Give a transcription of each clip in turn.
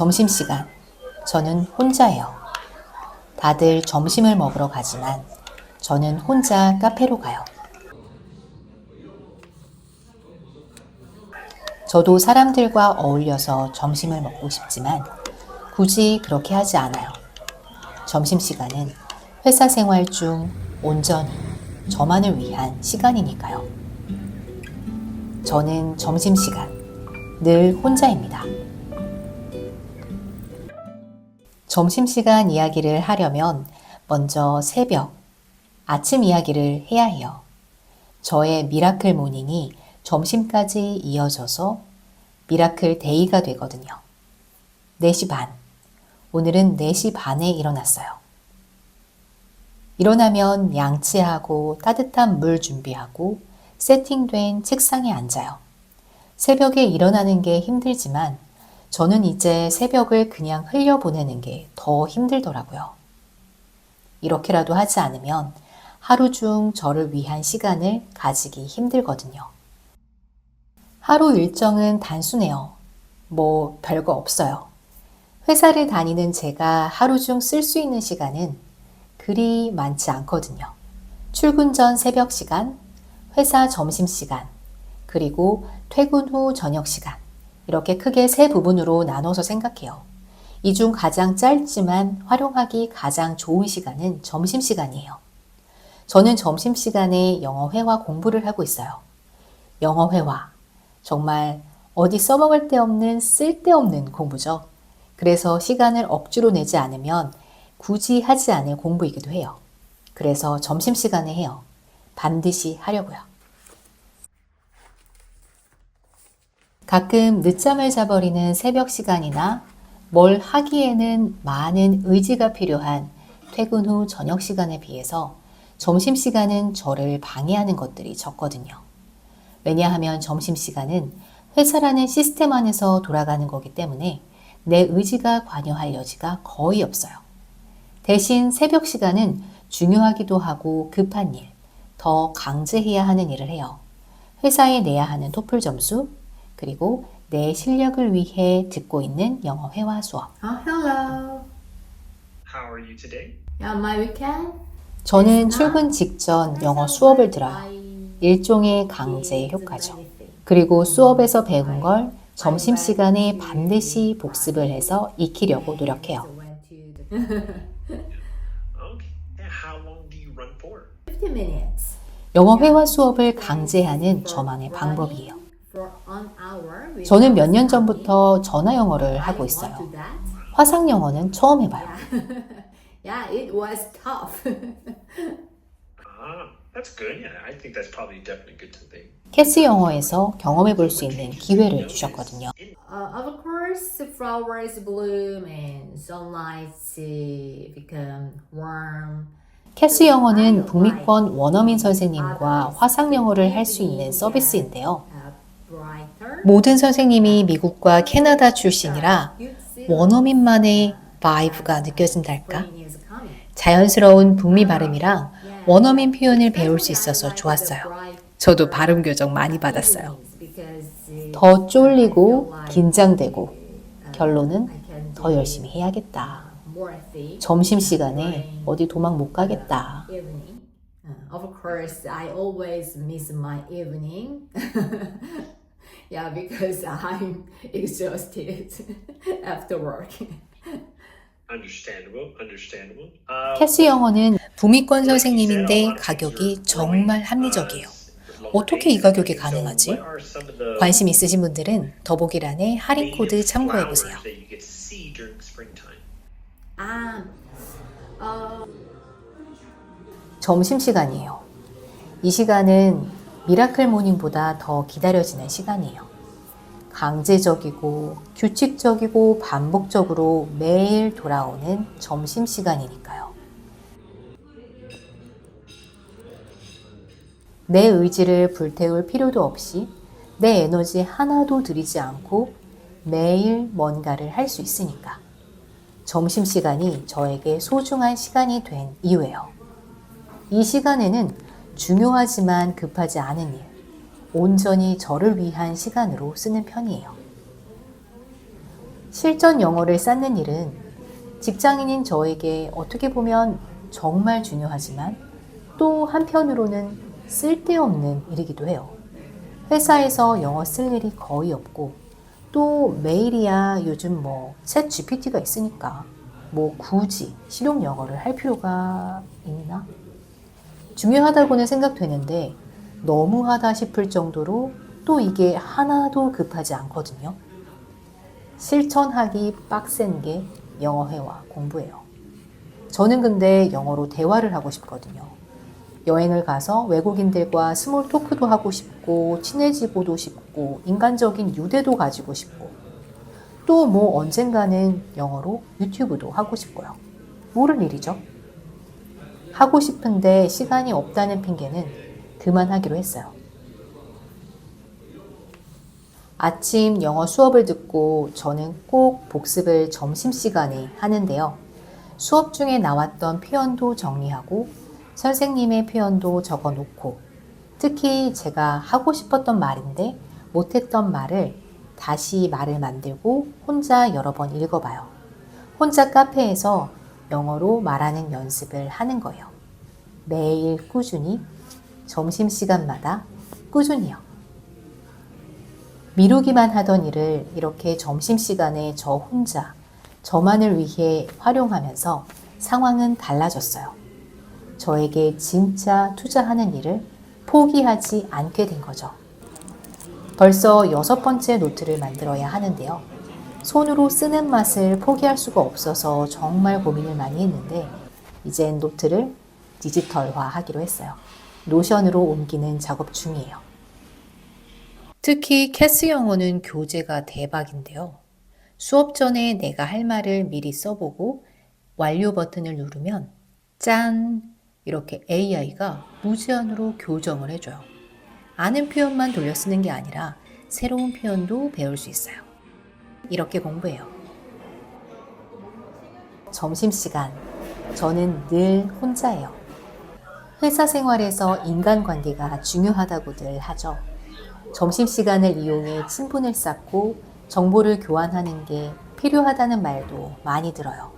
점심시간, 저는 혼자예요. 다들 점심을 먹으러 가지만 저는 혼자 카페로 가요. 저도 사람들과 어울려서 점심을 먹고 싶지만 굳이 그렇게 하지 않아요. 점심시간은 회사 생활 중 온전히 저만을 위한 시간이니까요. 저는 점심시간 늘 혼자입니다. 점심시간 이야기를 하려면 먼저 새벽, 아침 이야기를 해야 해요. 저의 미라클 모닝이 점심까지 이어져서 미라클 데이가 되거든요. 4시 반. 오늘은 4시 반에 일어났어요. 일어나면 양치하고 따뜻한 물 준비하고 세팅된 책상에 앉아요. 새벽에 일어나는 게 힘들지만 저는 이제 새벽을 그냥 흘려보내는 게 더 힘들더라고요. 이렇게라도 하지 않으면 하루 중 저를 위한 시간을 가지기 힘들거든요. 하루 일정은 단순해요. 뭐 별거 없어요. 회사를 다니는 제가 하루 중 쓸 수 있는 시간은 그리 많지 않거든요. 출근 전 새벽 시간, 회사 점심 시간, 그리고 퇴근 후 저녁 시간. 이렇게 크게 3부분으로 나눠서 생각해요. 이 중 가장 짧지만 활용하기 가장 좋은 시간은 점심시간이에요. 저는 점심시간에 영어회화 공부를 하고 있어요. 영어회화. 정말 어디 써먹을 데 없는 쓸데없는 공부죠. 그래서 시간을 억지로 내지 않으면 굳이 하지 않을 공부이기도 해요. 그래서 점심시간에 해요. 반드시 하려고요. 가끔 늦잠을 자버리는 새벽 시간이나 뭘 하기에는 많은 의지가 필요한 퇴근 후 저녁 시간에 비해서 점심시간은 저를 방해하는 것들이 적거든요. 왜냐하면 점심시간은 회사라는 시스템 안에서 돌아가는 거기 때문에 내 의지가 관여할 여지가 거의 없어요. 대신 새벽 시간은 중요하기도 하고 급한 일, 더 강제해야 하는 일을 해요. 회사에 내야 하는 토플 점수, 그리고 내 실력을 위해 듣고 있는 영어 회화 수업. Hello. How are you today? Yeah, my weekend. 저는 출근 직전 영어 수업을 들어요. 일종의 강제 효과죠. 그리고 수업에서 배운 걸 점심시간에 반드시 복습을 해서 익히려고 노력해요. Okay. And how long do you run for? 50 minutes. 영어 회화 수업을 강제하는 저만의 방법이에요. For an hour. 저는 몇 년 전부터 전화 영어를 하고 있어요. 화상 영어는 처음 해봐요. Yeah, it was tough. That's good. Yeah, I think that's probably definitely good to think. 캐스 영어에서 경험해 볼 수 있는 기회를 주셨거든요. Of course, flowers bloom and sunlight become warm. 캐스 영어는 북미권 원어민 선생님과 화상 영어를 할 수 있는 서비스인데요. Brighter. 모든 선생님이 미국과 캐나다 출신이라 원어민만의 바이브가 느껴진달까? Spring is coming. 자연스러운 북미 발음이랑 원어민 표현을 배울 수 있어서 좋았어요. 저도 발음 교정 많이 받았어요. 더 쫄리고 긴장되고 결론은 더 열심히 해야겠다. 점심시간에 어디 도망 못 가겠다. Evening. Of course, I always miss my evening. Yeah, because I'm exhausted after work. Understandable. Understandable. 캐스 영어는 북미권 선생님인데 가격이 정말 합리적이에요. 어떻게 이 가격이 가능하지? 관심 있으신 분들은 더보기란에 할인 코드 참고해 보세요. 점심시간이에요. 이 시간은 미라클 모닝보다 더 기다려지는 시간이에요. 강제적이고 규칙적이고 반복적으로 매일 돌아오는 점심시간이니까요. 내 의지를 불태울 필요도 없이 내 에너지 하나도 들이지 않고 매일 뭔가를 할 수 있으니까 점심시간이 저에게 소중한 시간이 된 이유예요. 이 시간에는 중요하지만 급하지 않은 일, 온전히 저를 위한 시간으로 쓰는 편이에요. 실전 영어를 쌓는 일은 직장인인 저에게 어떻게 보면 정말 중요하지만 또 한편으로는 쓸데없는 일이기도 해요. 회사에서 영어 쓸 일이 거의 없고 또 메일이야 요즘 챗 GPT가 있으니까 굳이 실용 영어를 할 필요가 있나? 중요하다고는 생각되는데 너무하다 싶을 정도로 또 이게 하나도 급하지 않거든요. 실천하기 빡센 게 영어회화 공부예요. 저는 근데 영어로 대화를 하고 싶거든요. 여행을 가서 외국인들과 스몰 토크도 하고 싶고 친해지고도 싶고 인간적인 유대도 가지고 싶고 또 언젠가는 영어로 유튜브도 하고 싶고요. 모를 일이죠. 하고 싶은데 시간이 없다는 핑계는 그만하기로 했어요. 아침 영어 수업을 듣고 저는 꼭 복습을 점심시간에 하는데요. 수업 중에 나왔던 표현도 정리하고 선생님의 표현도 적어 놓고 특히 제가 하고 싶었던 말인데 못했던 말을 다시 말을 만들고 혼자 여러 번 읽어봐요. 혼자 카페에서 영어로 말하는 연습을 하는 거예요. 매일 꾸준히 점심시간마다 꾸준히요. 미루기만 하던 일을 이렇게 점심시간에 저 혼자 저만을 위해 활용하면서 상황은 달라졌어요. 저에게 진짜 투자하는 일을 포기하지 않게 된 거죠. 벌써 6번째 노트를 만들어야 하는데요. 손으로 쓰는 맛을 포기할 수가 없어서 정말 고민을 많이 했는데 이젠 노트를 디지털화 하기로 했어요. 노션으로 옮기는 작업 중이에요. 특히 캐스 영어는 교재가 대박인데요. 수업 전에 내가 할 말을 미리 써보고 완료 버튼을 누르면 짠! 이렇게 AI가 무제한으로 교정을 해줘요. 아는 표현만 돌려 쓰는 게 아니라 새로운 표현도 배울 수 있어요. 이렇게 공부해요. 점심시간, 저는 늘 혼자예요. 회사 생활에서 인간관계가 중요하다고들 하죠. 점심시간을 이용해 친분을 쌓고 정보를 교환하는 게 필요하다는 말도 많이 들어요.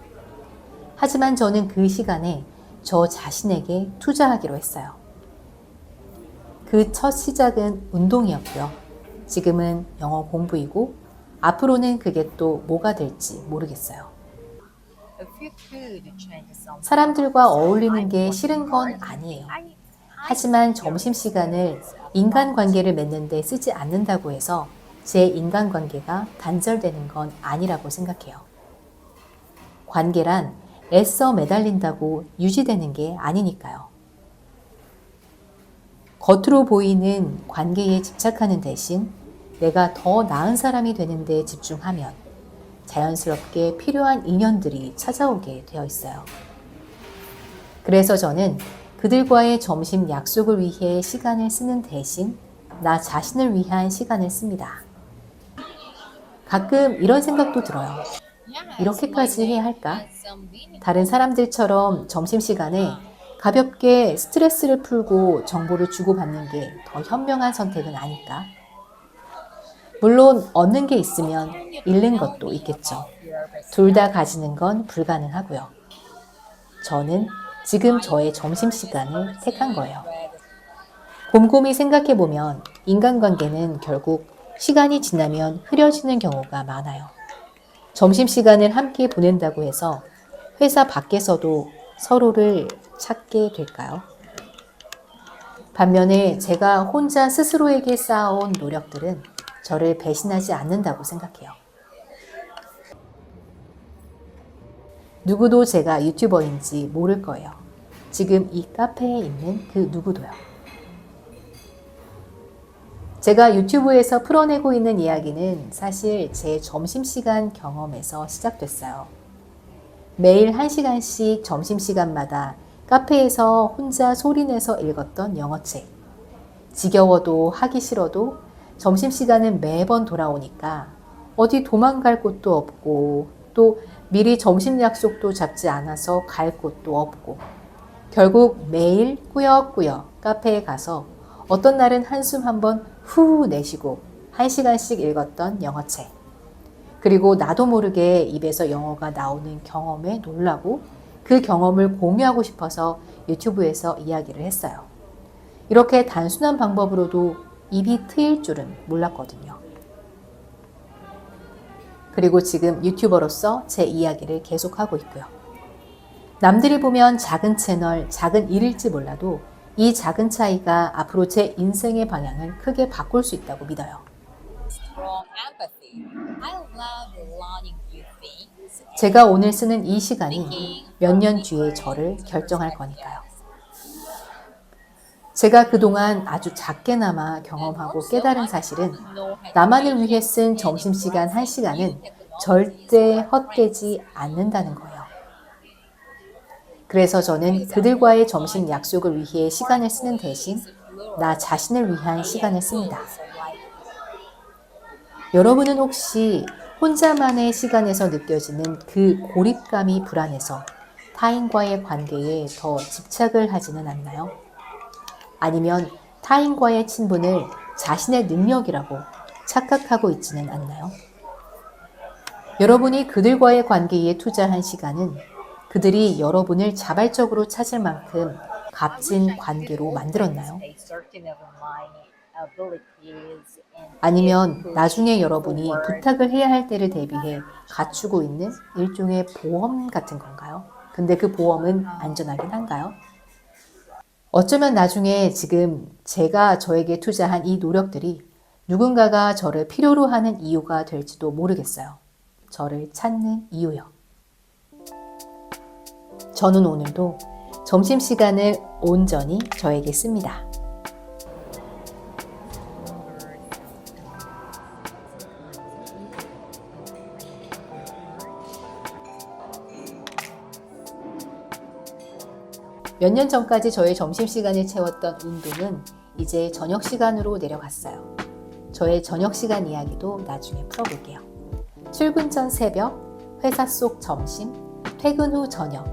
하지만 저는 그 시간에 저 자신에게 투자하기로 했어요. 그 첫 시작은 운동이었고요. 지금은 영어 공부이고 앞으로는 그게 또 뭐가 될지 모르겠어요. 사람들과 어울리는 게 싫은 건 아니에요. 하지만 점심시간을 인간관계를 맺는 데 쓰지 않는다고 해서 제 인간관계가 단절되는 건 아니라고 생각해요. 관계란 애써 매달린다고 유지되는 게 아니니까요. 겉으로 보이는 관계에 집착하는 대신 내가 더 나은 사람이 되는 데 집중하면 자연스럽게 필요한 인연들이 찾아오게 되어 있어요. 그래서 저는 그들과의 점심 약속을 위해 시간을 쓰는 대신 나 자신을 위한 시간을 씁니다. 가끔 이런 생각도 들어요. 이렇게까지 해야 할까? 다른 사람들처럼 점심시간에 가볍게 스트레스를 풀고 정보를 주고받는 게 더 현명한 선택은 아닐까? 물론 얻는 게 있으면 잃는 것도 있겠죠. 둘 다 가지는 건 불가능하고요. 저는 지금 저의 점심시간을 택한 거예요. 곰곰이 생각해보면 인간관계는 결국 시간이 지나면 흐려지는 경우가 많아요. 점심시간을 함께 보낸다고 해서 회사 밖에서도 서로를 찾게 될까요? 반면에 제가 혼자 스스로에게 쌓아온 노력들은 저를 배신하지 않는다고 생각해요. 누구도 제가 유튜버인지 모를 거예요. 지금 이 카페에 있는 그 누구도요. 제가 유튜브에서 풀어내고 있는 이야기는 사실 제 점심시간 경험에서 시작됐어요. 매일 1시간씩 점심시간마다 카페에서 혼자 소리내서 읽었던 영어책. 지겨워도 하기 싫어도 점심시간은 매번 돌아오니까 어디 도망갈 곳도 없고 또 미리 점심 약속도 잡지 않아서 갈 곳도 없고 결국 매일 꾸역꾸역 카페에 가서 어떤 날은 한숨 한번 후 내쉬고 1시간씩 읽었던 영어책. 그리고 나도 모르게 입에서 영어가 나오는 경험에 놀라고 그 경험을 공유하고 싶어서 유튜브에서 이야기를 했어요. 이렇게 단순한 방법으로도 입이 트일 줄은 몰랐거든요. 그리고 지금 유튜버로서 제 이야기를 계속하고 있고요. 남들이 보면 작은 채널, 작은 일일지 몰라도 이 작은 차이가 앞으로 제 인생의 방향을 크게 바꿀 수 있다고 믿어요. Strong empathy. I love learning new things. 제가 오늘 쓰는 이 시간이 몇 년 뒤에 저를 결정할 거니까요. 제가 그동안 아주 작게나마 경험하고 깨달은 사실은 나만을 위해 쓴 점심시간 1시간은 절대 헛되지 않는다는 거예요. 그래서 저는 그들과의 점심 약속을 위해 시간을 쓰는 대신 나 자신을 위한 시간을 씁니다. 여러분은 혹시 혼자만의 시간에서 느껴지는 그 고립감이 불안해서 타인과의 관계에 더 집착을 하지는 않나요? 아니면 타인과의 친분을 자신의 능력이라고 착각하고 있지는 않나요? 여러분이 그들과의 관계에 투자한 시간은 그들이 여러분을 자발적으로 찾을 만큼 값진 관계로 만들었나요? 아니면 나중에 여러분이 부탁을 해야 할 때를 대비해 갖추고 있는 일종의 보험 같은 건가요? 근데 그 보험은 안전하긴 한가요? 어쩌면 나중에 지금 제가 저에게 투자한 이 노력들이 누군가가 저를 필요로 하는 이유가 될지도 모르겠어요. 저를 찾는 이유요. 저는 오늘도 점심시간을 온전히 저에게 씁니다. 몇 년 전까지 저의 점심시간을 채웠던 운동은 이제 저녁시간으로 내려갔어요. 저의 저녁시간 이야기도 나중에 풀어볼게요. 출근 전 새벽, 회사 속 점심, 퇴근 후 저녁,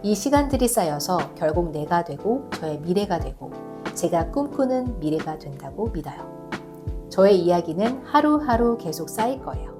이 시간들이 쌓여서 결국 내가 되고 저의 미래가 되고 제가 꿈꾸는 미래가 된다고 믿어요. 저의 이야기는 하루하루 계속 쌓일 거예요.